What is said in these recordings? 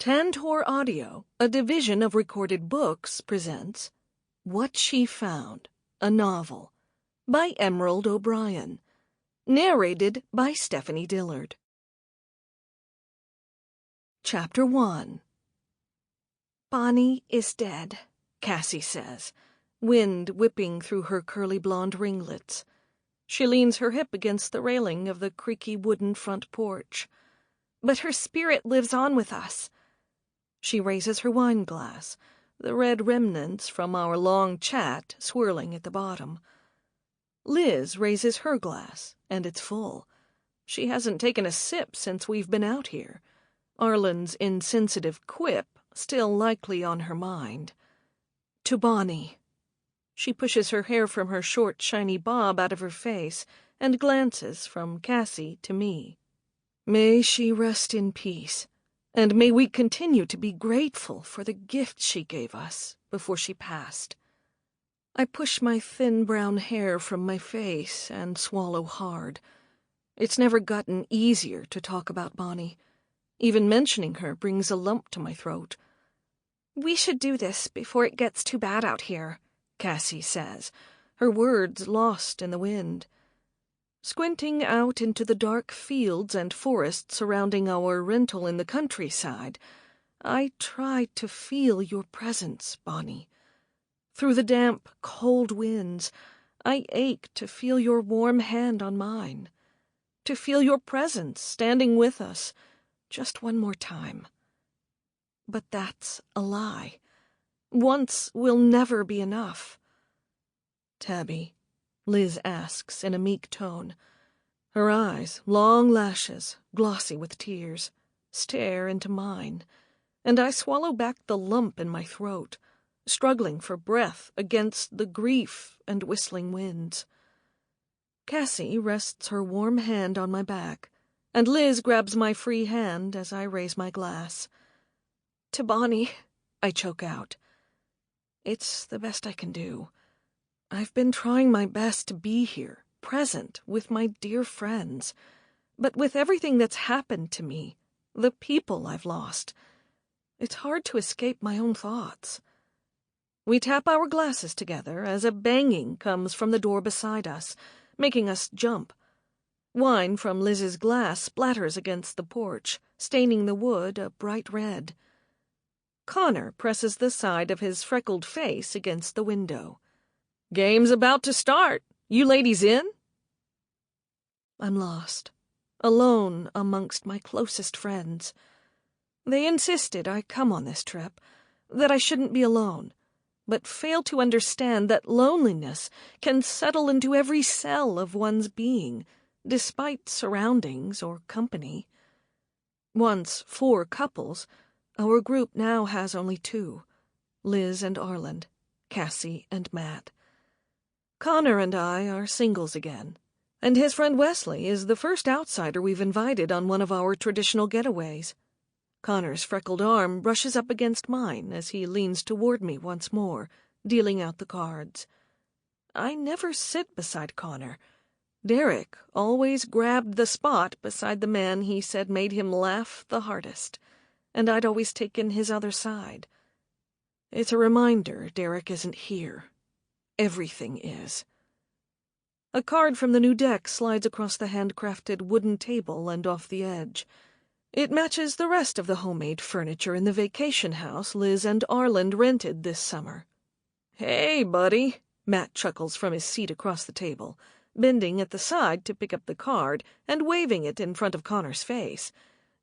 Tantor Audio, a division of Recorded Books, presents What She Found, a Novel, by Emerald O'Brien, narrated by Stephanie Dillard. Chapter 1. Bonnie is dead, Cassie says, wind whipping through her curly blonde ringlets. She leans her hip against the railing of the creaky wooden front porch. But her spirit lives on with us. She raises her wine glass, the red remnants from our long chat swirling at the bottom. Liz raises her glass, and it's full. She hasn't taken a sip since we've been out here. Arlen's insensitive quip still likely on her mind. To Bonnie. She pushes her hair from her short, shiny bob out of her face and glances from Cassie to me. May she rest in peace. And may we continue to be grateful for the gift she gave us before she passed. I push my thin brown hair from my face and swallow hard. It's never gotten easier to talk about Bonnie. Even mentioning her brings a lump to my throat. We should do this before it gets too bad out here, Cassie says, her words lost in the wind. Squinting out into the dark fields and forests surrounding our rental in the countryside, I try to feel your presence, Bonnie. Through the damp, cold winds, I ache to feel your warm hand on mine, to feel your presence standing with us just one more time. But that's a lie. Once will never be enough. Tabby, Liz asks in a meek tone. Her eyes, long lashes, glossy with tears, stare into mine, and I swallow back the lump in my throat, struggling for breath against the grief and whistling winds. Cassie rests her warm hand on my back, and Liz grabs my free hand as I raise my glass. To Bonnie, I choke out. It's the best I can do. I've been trying my best to be here, present, with my dear friends. But with everything that's happened to me, the people I've lost, it's hard to escape my own thoughts. We tap our glasses together as a banging comes from the door beside us, making us jump. Wine from Liz's glass splatters against the porch, staining the wood a bright red. Connor presses the side of his freckled face against the window. Game's about to start. You ladies in? I'm lost, alone amongst my closest friends. They insisted I come on this trip, that I shouldn't be alone, but fail to understand that loneliness can settle into every cell of one's being, despite surroundings or company. Once 4 couples, our group now has only 2, Liz and Arlen, Cassie and Matt. Connor and I are singles again, and his friend Wesley is the first outsider we've invited on one of our traditional getaways. Connor's freckled arm brushes up against mine as he leans toward me once more, dealing out the cards. I never sit beside Connor. Derek always grabbed the spot beside the man he said made him laugh the hardest, and I'd always taken his other side. It's a reminder Derek isn't here. Everything is. A card from the new deck slides across the handcrafted wooden table and off the edge. It matches the rest of the homemade furniture in the vacation house Liz and Arlen rented this summer. Hey, buddy, Matt chuckles from his seat across the table, bending at the side to pick up the card and waving it in front of Connor's face.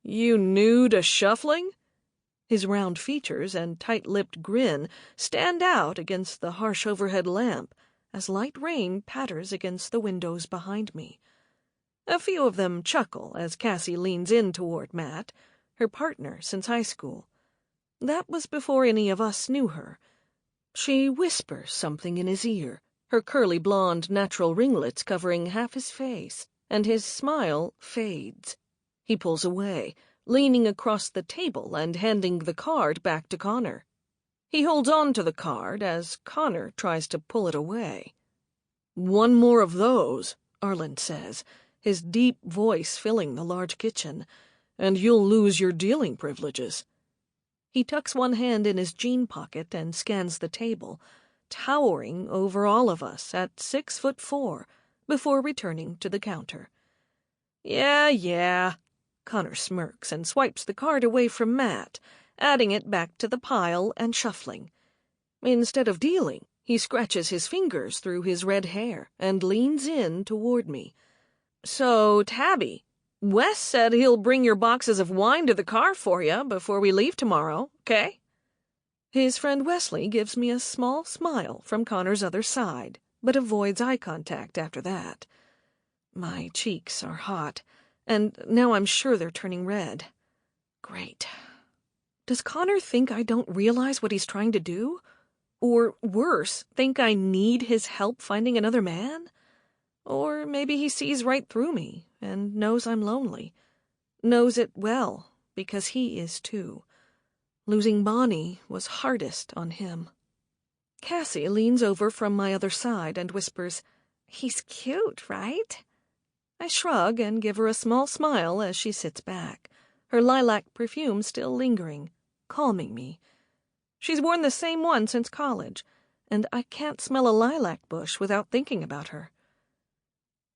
You new to shuffling? His round features and tight-lipped grin stand out against the harsh overhead lamp as light rain patters against the windows behind me. A few of them chuckle as Cassie leans in toward Matt, her partner since high school. That was before any of us knew her. She whispers something in his ear, her curly blonde natural ringlets covering half his face, and his smile fades. He pulls away, leaning across the table and handing the card back to Connor. He holds on to the card as Connor tries to pull it away. One more of those, Arlen says, his deep voice filling the large kitchen, and you'll lose your dealing privileges. He tucks one hand in his jean pocket and scans the table, towering over all of us at 6'4", before returning to the counter. Yeah. Connor smirks and swipes the card away from Matt, adding it back to the pile and shuffling. Instead of dealing, he scratches his fingers through his red hair and leans in toward me. So, Tabby, Wes said he'll bring your boxes of wine to the car for you before we leave tomorrow, okay? His friend Wesley gives me a small smile from Connor's other side, but avoids eye contact after that. My cheeks are hot, and now I'm sure they're turning red. Great. Does Connor think I don't realize what he's trying to do? Or worse, think I need his help finding another man? Or maybe he sees right through me and knows I'm lonely. Knows it well, because he is too. Losing Bonnie was hardest on him. Cassie leans over from my other side and whispers, "He's cute, right?" I shrug and give her a small smile as she sits back, her lilac perfume still lingering, calming me. She's worn the same one since college, and I can't smell a lilac bush without thinking about her.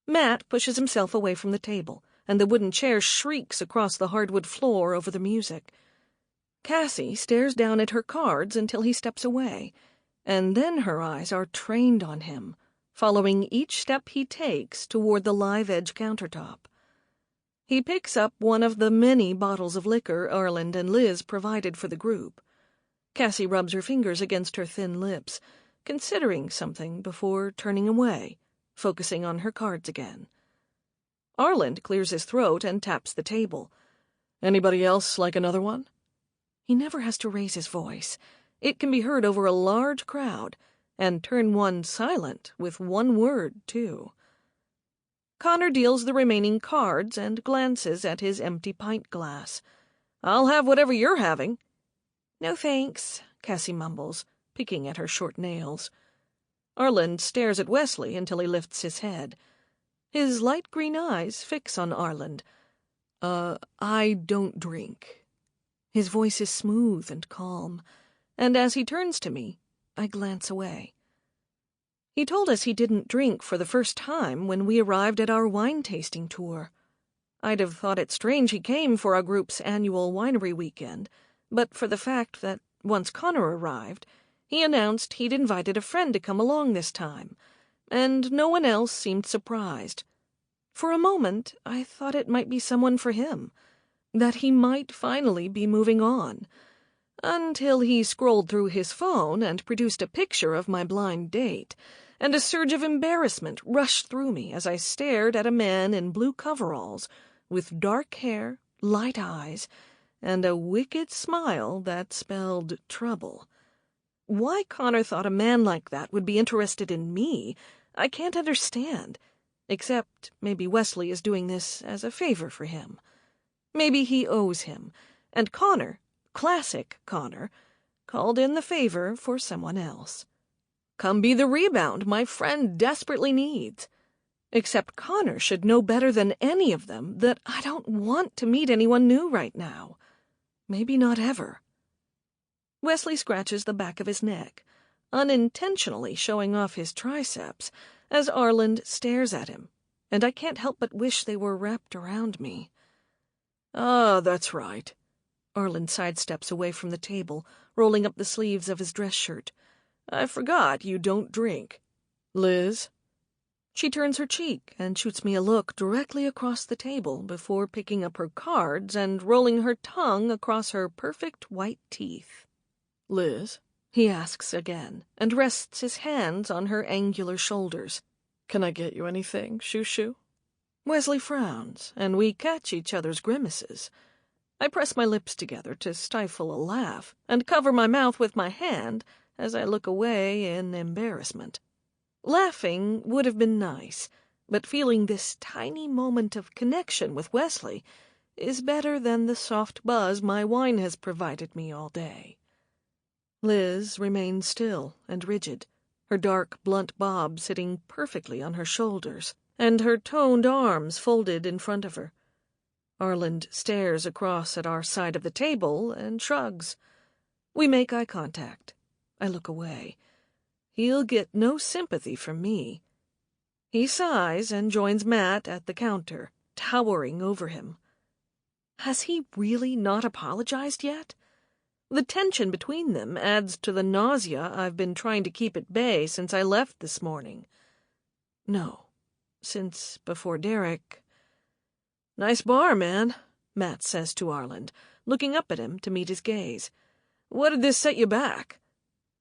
Matt pushes himself away from the table, and the wooden chair shrieks across the hardwood floor over the music. Cassie stares down at her cards until he steps away, and then her eyes are trained on him, following each step he takes toward the live-edge countertop. He picks up one of the many bottles of liquor Arland and Liz provided for the group. Cassie rubs her fingers against her thin lips, considering something before turning away, focusing on her cards again. Arland clears his throat and taps the table. "Anybody else like another one?" He never has to raise his voice. It can be heard over a large crowd, and turn one silent with one word, too. Connor deals the remaining cards and glances at his empty pint glass. "I'll have whatever you're having." "No thanks," Cassie mumbles, picking at her short nails. Arland stares at Wesley until he lifts his head. His light green eyes fix on Arland. I don't drink." His voice is smooth and calm, and as he turns to me, I glance away. He told us he didn't drink for the first time when we arrived at our wine-tasting tour. I'd have thought it strange he came for our group's annual winery weekend, but for the fact that, once Connor arrived, he announced he'd invited a friend to come along this time, and no one else seemed surprised. For a moment, I thought it might be someone for him, that he might finally be moving on, until he scrolled through his phone and produced a picture of my blind date, and a surge of embarrassment rushed through me as I stared at a man in blue coveralls, with dark hair, light eyes, and a wicked smile that spelled trouble. Why Connor thought a man like that would be interested in me, I can't understand, except maybe Wesley is doing this as a favor for him. Maybe he owes him, and Connor, classic Connor, called in the favor for someone else. Come be the rebound my friend desperately needs. Except Connor should know better than any of them that I don't want to meet anyone new right now. Maybe not ever. Wesley scratches the back of his neck, unintentionally showing off his triceps, as Arland stares at him, and I can't help but wish they were wrapped around me. "Ah, that's right." Arland sidesteps away from the table, rolling up the sleeves of his dress shirt. "I forgot you don't drink. Liz?" She turns her cheek and shoots me a look directly across the table before picking up her cards and rolling her tongue across her perfect white teeth. "Liz?" he asks again, and rests his hands on her angular shoulders. "Can I get you anything, Shoo-Shoo?" Wesley frowns, and we catch each other's grimaces. I press my lips together to stifle a laugh, and cover my mouth with my hand as I look away in embarrassment. Laughing would have been nice, but feeling this tiny moment of connection with Wesley is better than the soft buzz my wine has provided me all day. Liz remains still and rigid, her dark, blunt bob sitting perfectly on her shoulders, and her toned arms folded in front of her. Arland stares across at our side of the table and shrugs. We make eye contact. I look away. He'll get no sympathy from me. He sighs and joins Matt at the counter, towering over him. Has he really not apologized yet? The tension between them adds to the nausea I've been trying to keep at bay since I left this morning. No, since before Derek. "Nice bar, man," Matt says to Arland, looking up at him to meet his gaze. "What did this set you back?"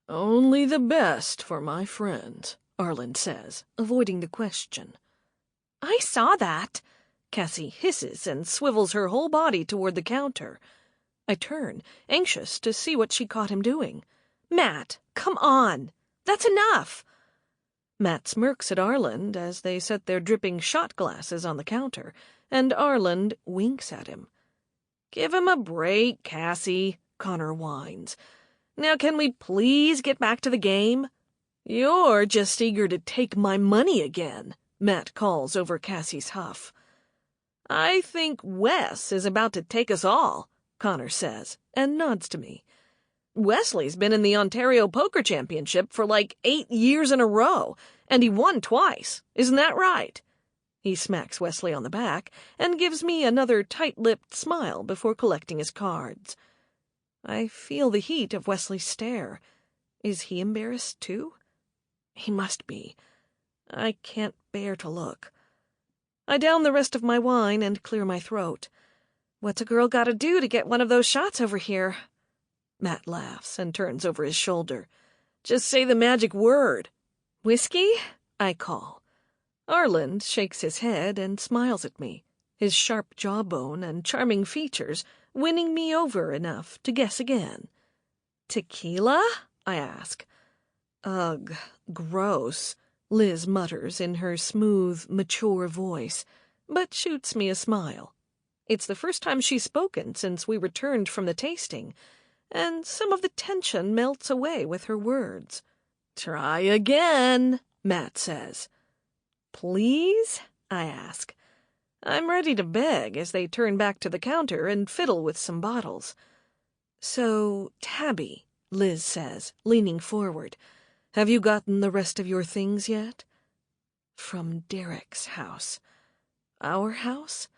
"Only the best for my friends," Arland says, avoiding the question. "I saw that," Cassie hisses and swivels her whole body toward the counter. I turn, anxious to see what she caught him doing. "Matt, come on. That's enough." Matt smirks at Arland as they set their dripping shot glasses on the counter, and Arland winks at him. "Give him a break, Cassie," Connor whines. "Now can we please get back to the game?" "You're just eager to take my money again," Matt calls over Cassie's huff. "I think Wes is about to take us all," Connor says, and nods to me. "Wesley's been in the Ontario Poker Championship for like 8 years in a row, and he won twice. Isn't that right?" He smacks Wesley on the back and gives me another tight-lipped smile before collecting his cards. I feel the heat of Wesley's stare. Is he embarrassed too? He must be. I can't bear to look. I down the rest of my wine and clear my throat. "What's a girl gotta do to get one of those shots over here?" Matt laughs and turns over his shoulder. "Just say the magic word." "Whiskey?" I call. Arland shakes his head and smiles at me, his sharp jawbone and charming features winning me over enough to guess again. "Tequila?" I ask. "Ugh, gross," Liz mutters in her smooth, mature voice, but shoots me a smile. It's the first time she's spoken since we returned from the tasting, and some of the tension melts away with her words. "Try again," Matt says. "Please?" I ask. I'm ready to beg as they turn back to the counter and fiddle with some bottles. "So, Tabby," Liz says, leaning forward, "have you gotten the rest of your things yet?" From Derek's house. Our house?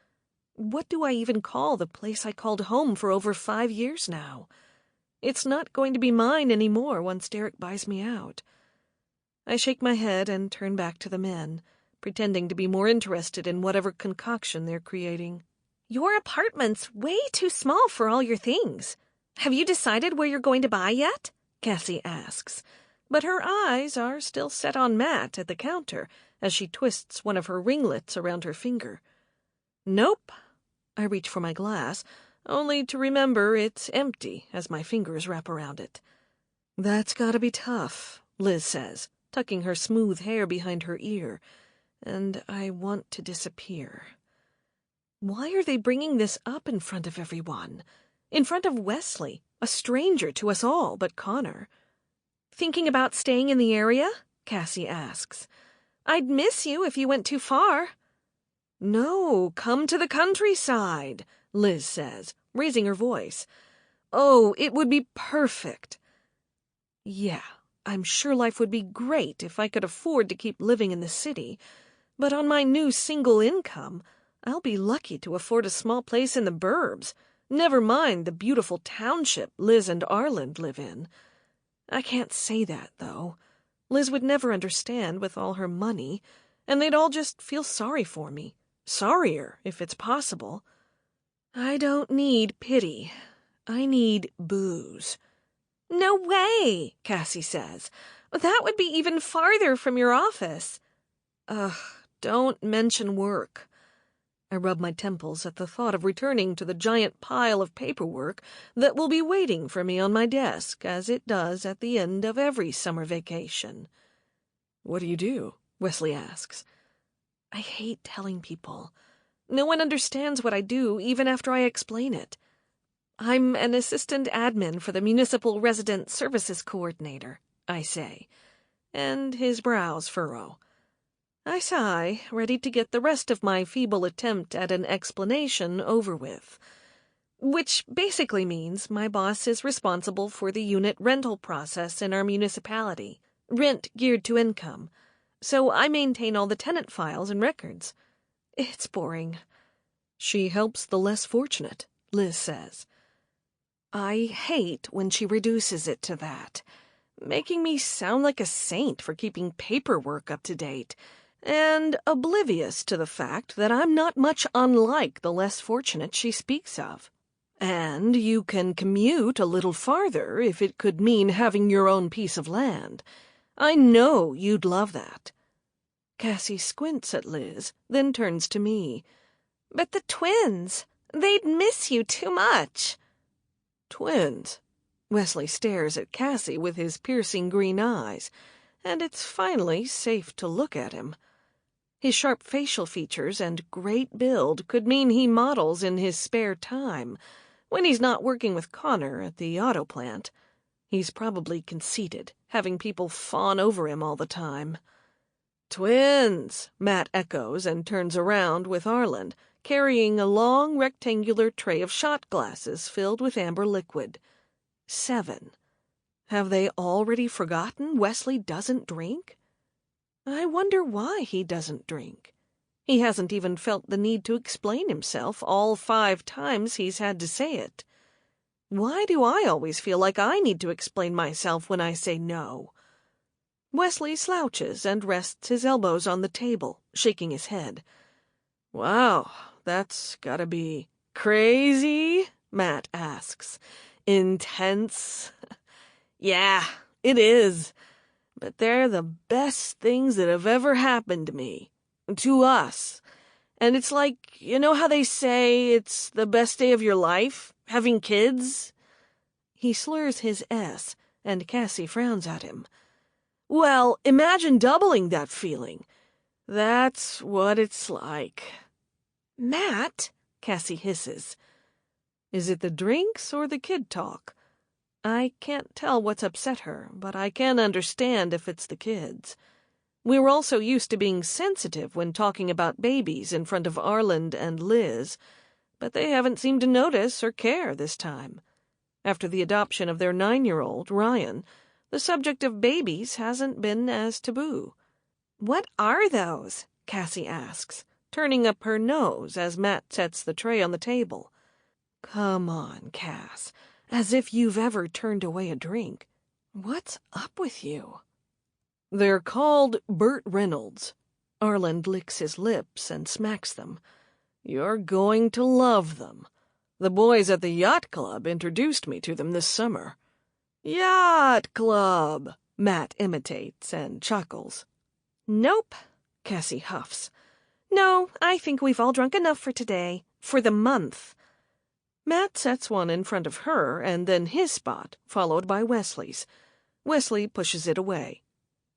What do I even call the place I called home for over 5 years now? It's not going to be mine anymore once Derek buys me out. I shake my head and turn back to the men, pretending to be more interested in whatever concoction they're creating. "Your apartment's way too small for all your things. Have you decided where you're going to buy yet?" Cassie asks, but her eyes are still set on Matt at the counter as she twists one of her ringlets around her finger. "Nope." I reach for my glass, only to remember it's empty as my fingers wrap around it. "That's gotta be tough," Liz says, tucking her smooth hair behind her ear, and I want to disappear. Why are they bringing this up in front of everyone? In front of Wesley, a stranger to us all but Connor. "Thinking about staying in the area?" Cassie asks. "I'd miss you if you went too far." "No, come to the countryside," Liz says, raising her voice. "Oh, it would be perfect." Yeah, I'm sure life would be great if I could afford to keep living in the city, but on my new single income, I'll be lucky to afford a small place in the burbs, never mind the beautiful township Liz and Arland live in. I can't say that, though. Liz would never understand with all her money, and they'd all just feel sorry for me. Sorrier, if it's possible. I don't need pity. I need booze. "No way," Cassie says. "That would be even farther from your office." Ugh, don't mention work. I rub my temples at the thought of returning to the giant pile of paperwork that will be waiting for me on my desk, as it does at the end of every summer vacation. "What do you do?" Wesley asks. I hate telling people. No one understands what I do, even after I explain it. "I'm an assistant admin for the Municipal Resident Services Coordinator," I say, and his brows furrow. I sigh, ready to get the rest of my feeble attempt at an explanation over with. Which basically means my boss is responsible for the unit rental process in our municipality, rent geared to income, so I maintain all the tenant files and records. It's boring. She helps the less fortunate, Liz says. I hate when she reduces it to that, making me sound like a saint for keeping paperwork up to date, and oblivious to the fact that I'm not much unlike the less fortunate she speaks of. And you can commute a little farther if it could mean having your own piece of land. I know you'd love that. Cassie squints at Liz, then turns to me. But the twins, they'd miss you too much. Twins? Wesley stares at Cassie with his piercing green eyes, and it's finally safe to look at him. His sharp facial features and great build could mean he models in his spare time, when he's not working with Connor at the auto plant. He's probably conceited, having people fawn over him all the time. Twins, Matt echoes and turns around with Arland, carrying a long rectangular tray of shot glasses filled with amber liquid. 7. Have they already forgotten Wesley doesn't drink? I wonder why he doesn't drink. He hasn't even felt the need to explain himself all 5 times he's had to say it. Why do I always feel like I need to explain myself when I say no? Wesley slouches and rests his elbows on the table, shaking his head. Wow, that's gotta be crazy, Matt asks. Intense. Yeah, it is. But they're the best things that have ever happened to me. To us. And it's like, you know how they say it's the best day of your life? Having kids? He slurs his S, and Cassie frowns at him. Well, imagine doubling that feeling. That's what it's like. Matt, Cassie hisses. Is it the drinks or the kid talk? I can't tell what's upset her, but I can understand if it's the kids. We were all so used to being sensitive when talking about babies in front of Arland and Liz, but they haven't seemed to notice or care this time. After the adoption of their 9-year-old, Ryan, the subject of babies hasn't been as taboo. What are those? Cassie asks, turning up her nose as Matt sets the tray on the table. Come on, Cass, as if you've ever turned away a drink. What's up with you? They're called Burt Reynolds. Arland licks his lips and smacks them. You're going to love them. The boys at the yacht club introduced me to them this summer. Yacht club, Matt imitates and chuckles. Nope, Cassie huffs. No, I think we've all drunk enough for today, for the month. Matt sets one in front of her and then his spot, followed by Wesley's. Wesley pushes it away.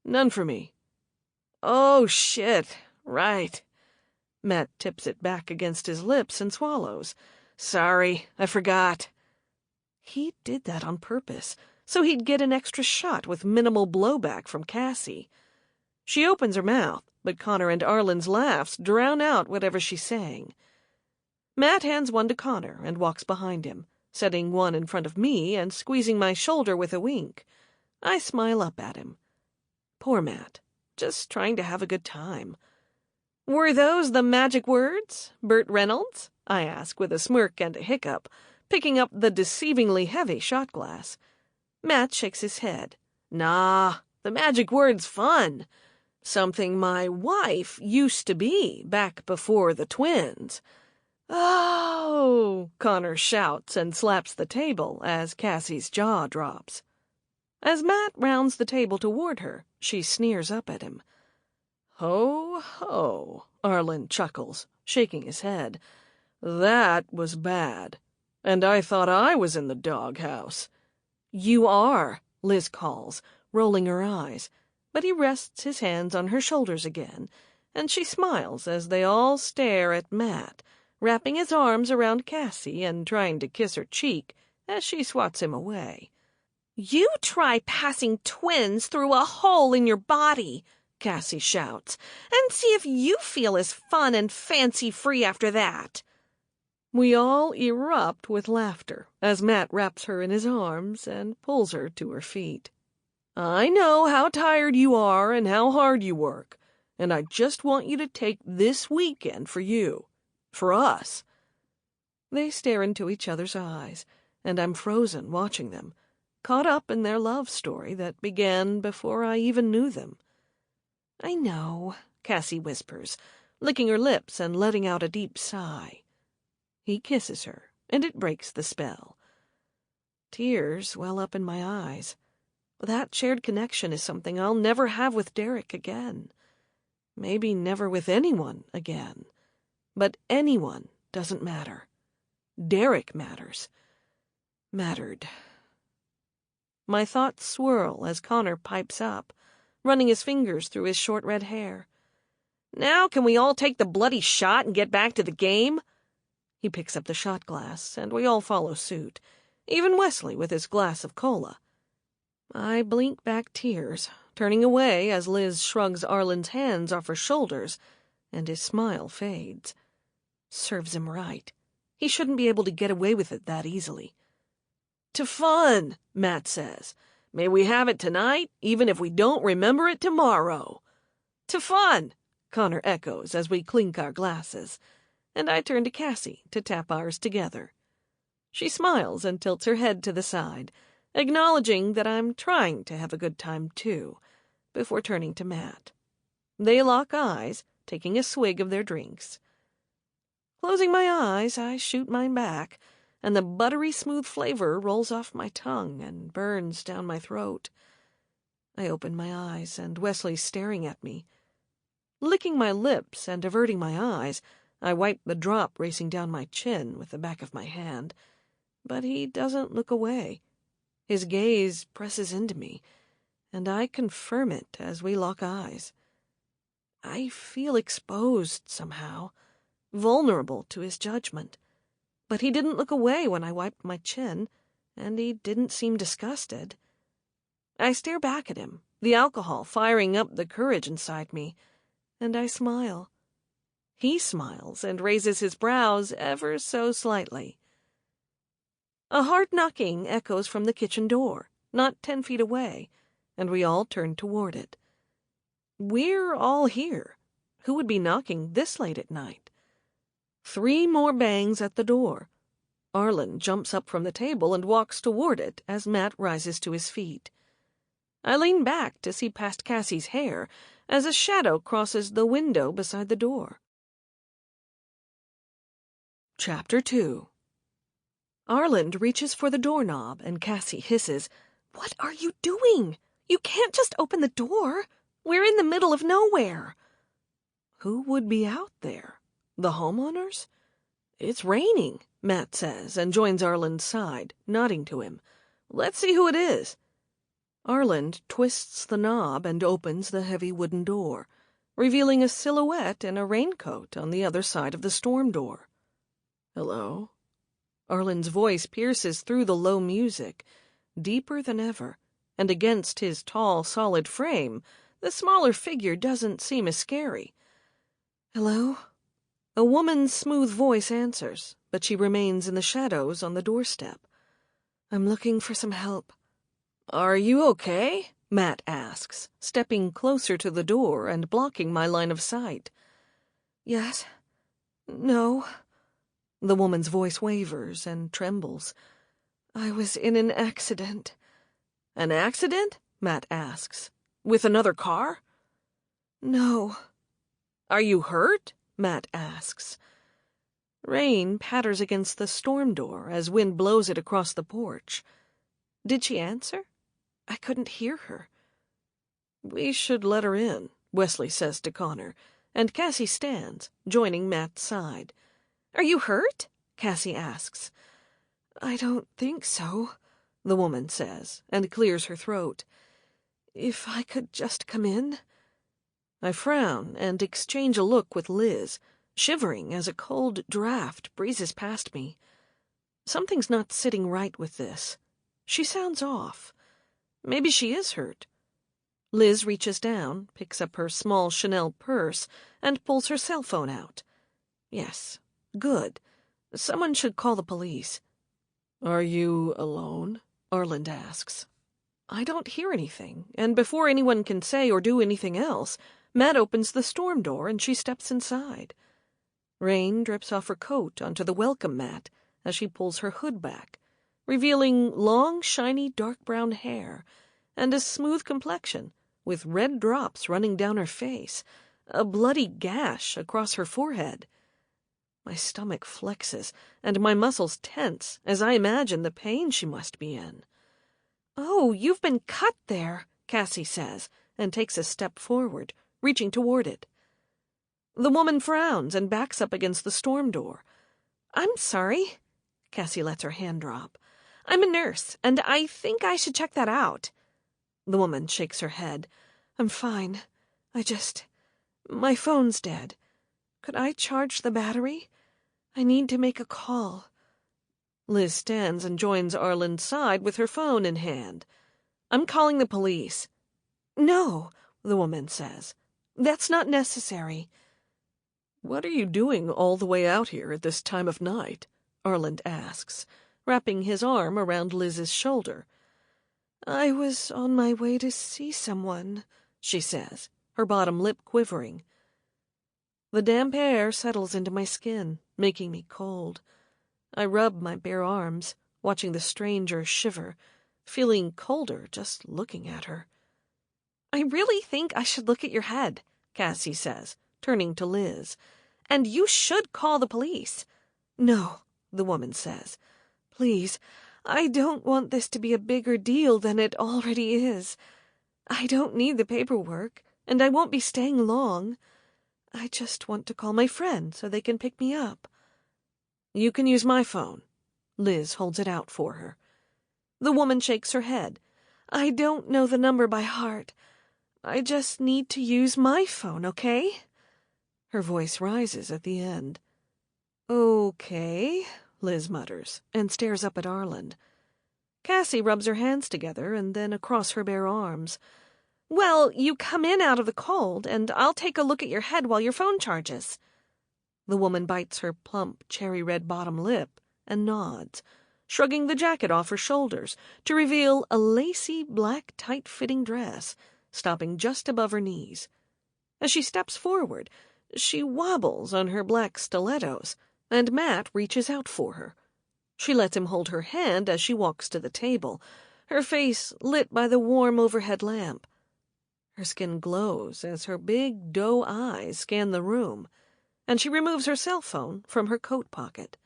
None for me. Oh, shit. Right. Matt tips it back against his lips and swallows. Sorry, I forgot. He did that on purpose, so he'd get an extra shot with minimal blowback from Cassie. She opens her mouth, but Connor and Arlen's laughs drown out whatever she's saying. Matt hands one to Connor and walks behind him, setting one in front of me and squeezing my shoulder with a wink. I smile up at him. Poor Matt, just trying to have a good time. Were those the magic words, Burt Reynolds? I ask with a smirk and a hiccup, picking up the deceivingly heavy shot glass. Matt shakes his head. Nah, the magic word's fun. Something my wife used to be back before the twins. Oh, Connor shouts and slaps the table as Cassie's jaw drops. As Matt rounds the table toward her, she sneers up at him. Ho, ho, Arland chuckles, shaking his head. That was bad. And I thought I was in the doghouse. You are, Liz calls, rolling her eyes, but he rests his hands on her shoulders again, and she smiles as they all stare at Matt, wrapping his arms around Cassie and trying to kiss her cheek as she swats him away. You try passing twins through a hole in your body, Cassie shouts, and see if you feel as fun and fancy-free after that. We all erupt with laughter as Matt wraps her in his arms and pulls her to her feet. I know how tired you are and how hard you work, and I just want you to take this weekend for you. For us. They stare into each other's eyes, and I'm frozen watching them, caught up in their love story that began before I even knew them. I know, Cassie whispers, licking her lips and letting out a deep sigh. He kisses her, and it breaks the spell. Tears well up in my eyes. That shared connection is something I'll never have with Derek again. Maybe never with anyone again. But anyone doesn't matter. Derek matters. Mattered. My thoughts swirl as Connor pipes up, running his fingers through his short red hair. Now can we all take the bloody shot and get back to the game? He picks up the shot glass, and we all follow suit, even Wesley with his glass of cola. I blink back tears, turning away as Liz shrugs Arlen's hands off her shoulders, and his smile fades. Serves him right. He shouldn't be able to get away with it that easily. To fun, Matt says. May we have it tonight, even if we don't remember it tomorrow. To fun, Connor echoes as we clink our glasses, and I turn to Cassie to tap ours together. She smiles and tilts her head to the side, acknowledging that I'm trying to have a good time too, before turning to Matt. They lock eyes, taking a swig of their drinks. Closing my eyes, I shoot mine back, and the buttery smooth flavor rolls off my tongue and burns down my throat. I open my eyes, and Wesley's staring at me. Licking my lips and averting my eyes, I wipe the drop racing down my chin with the back of my hand, but he doesn't look away. His gaze presses into me, and I confirm it as we lock eyes. I feel exposed somehow, vulnerable to his judgment. But he didn't look away when I wiped my chin, and he didn't seem disgusted. I stare back at him, the alcohol firing up the courage inside me, and I smile. He smiles and raises his brows ever so slightly. A hard knocking echoes from the kitchen door, not 10 feet away, and we all turn toward it. We're all here. Who would be knocking this late at night? 3 more bangs at the door. Arlen jumps up from the table and walks toward it as Matt rises to his feet. I lean back to see past Cassie's hair as a shadow crosses the window beside the door. Chapter 2. Arlen reaches for the doorknob, and Cassie hisses, "What are you doing? You can't just open the door. We're in the middle of nowhere." Who would be out there? The homeowners? It's raining, Matt says, and joins Arlen's side, nodding to him. Let's see who it is. Arlen twists the knob and opens the heavy wooden door, revealing a silhouette in a raincoat on the other side of the storm door. Hello? Arlen's voice pierces through the low music, deeper than ever, and against his tall, solid frame, the smaller figure doesn't seem as scary. Hello? A woman's smooth voice answers, but she remains in the shadows on the doorstep. I'm looking for some help. Are you okay? Matt asks, stepping closer to the door and blocking my line of sight. Yes. No. The woman's voice wavers and trembles. I was in an accident. An accident? Matt asks. With another car? No. Are you hurt? Matt asks. Rain patters against the storm door as wind blows it across the porch. Did she answer? I couldn't hear her. We should let her in, Wesley says to Connor, and Cassie stands, joining Matt's side. Are you hurt? Cassie asks. I don't think so, the woman says, and clears her throat. If I could just come in. I frown and exchange a look with Liz, shivering as a cold draft breezes past me. Something's not sitting right with this. She sounds off. Maybe she is hurt. Liz reaches down, picks up her small Chanel purse, and pulls her cell phone out. Yes, good. Someone should call the police. Are you alone? Arland asks. I don't hear anything, and before anyone can say or do anything else, Matt opens the storm door and she steps inside. Rain drips off her coat onto the welcome mat as she pulls her hood back, revealing long, shiny, dark brown hair and a smooth complexion with red drops running down her face, a bloody gash across her forehead. My stomach flexes and my muscles tense as I imagine the pain she must be in. "Oh, you've been cut there," Cassie says, and takes a step forward, reaching toward it. The woman frowns and backs up against the storm door. "I'm sorry." Cassie lets her hand drop. "I'm a nurse, and I think I should check that out." The woman shakes her head. "I'm fine. My phone's dead. Could I charge the battery? I need to make a call." Liz stands and joins Arland's side with her phone in hand. "I'm calling the police." "No," the woman says. "That's not necessary." "What are you doing all the way out here at this time of night?" Arland asks, wrapping his arm around Liz's shoulder. "I was on my way to see someone," she says, her bottom lip quivering. The damp air settles into my skin, making me cold. I rub my bare arms, watching the stranger shiver, feeling colder just looking at her. "I really think I should look at your head," Cassie says, turning to Liz. "And you should call the police." "No," the woman says. "Please, I don't want this to be a bigger deal than it already is. I don't need the paperwork, and I won't be staying long. I just want to call my friend so they can pick me up." "You can use my phone." Liz holds it out for her. The woman shakes her head. "I don't know the number by heart. I just need to use my phone, okay?" Her voice rises at the end. "Okay," Liz mutters, and stares up at Arland. Cassie rubs her hands together and then across her bare arms. "Well, you come in out of the cold, and I'll take a look at your head while your phone charges." The woman bites her plump, cherry-red bottom lip and nods, shrugging the jacket off her shoulders to reveal a lacy, black, tight-fitting dress, stopping just above her knees. As she steps forward, she wobbles on her black stilettos, and Matt reaches out for her. She lets him hold her hand as she walks to the table, her face lit by the warm overhead lamp. Her skin glows as her big doe eyes scan the room, and she removes her cell phone from her coat pocket.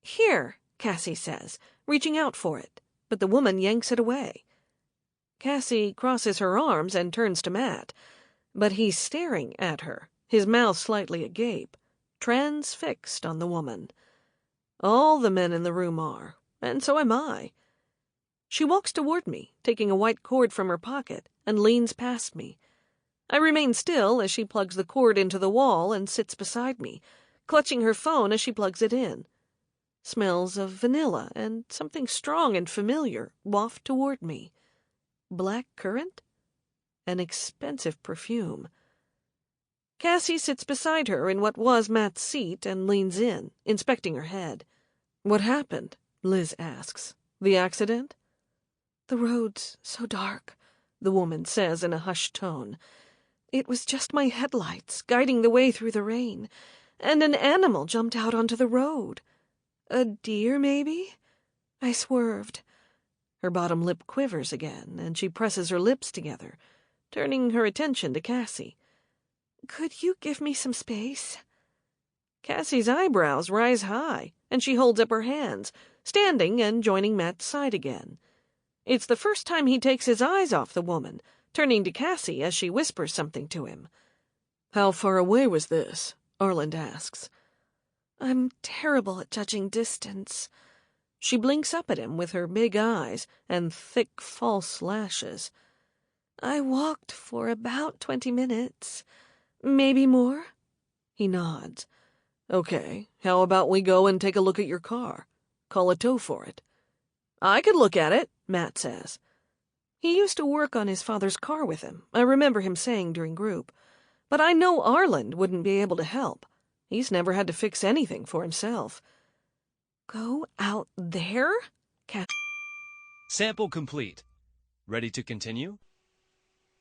"Here," Cassie says, reaching out for it, but the woman yanks it away. Cassie crosses her arms and turns to Matt, but he's staring at her, his mouth slightly agape, transfixed on the woman. All the men in the room are, and so am I. She walks toward me, taking a white cord from her pocket, and leans past me. I remain still as she plugs the cord into the wall and sits beside me, clutching her phone as she plugs it in. Smells of vanilla and something strong and familiar waft toward me. Black currant? An expensive perfume. Cassie sits beside her in what was Matt's seat and leans in, inspecting her head. "What happened?" Liz asks. "The accident?" "The road's so dark," the woman says in a hushed tone. "It was just my headlights guiding the way through the rain, and an animal jumped out onto the road. A deer, maybe? I swerved." Her bottom lip quivers again, and she presses her lips together, turning her attention to Cassie. "Could you give me some space?" Cassie's eyebrows rise high, and she holds up her hands, standing and joining Matt's side again. It's the first time he takes his eyes off the woman, turning to Cassie as she whispers something to him. "How far away was this?" Arland asks. "I'm terrible at judging distance." She blinks up at him with her big eyes and thick false lashes. "I walked for about 20 minutes. Maybe more?" He nods. "Okay, how about we go and take a look at your car? Call a tow for it." "I could look at it," Matt says. He used to work on his father's car with him, I remember him saying during group. But I know Arland wouldn't be able to help. He's never had to fix anything for himself. Go out there? Sample complete. Ready to continue?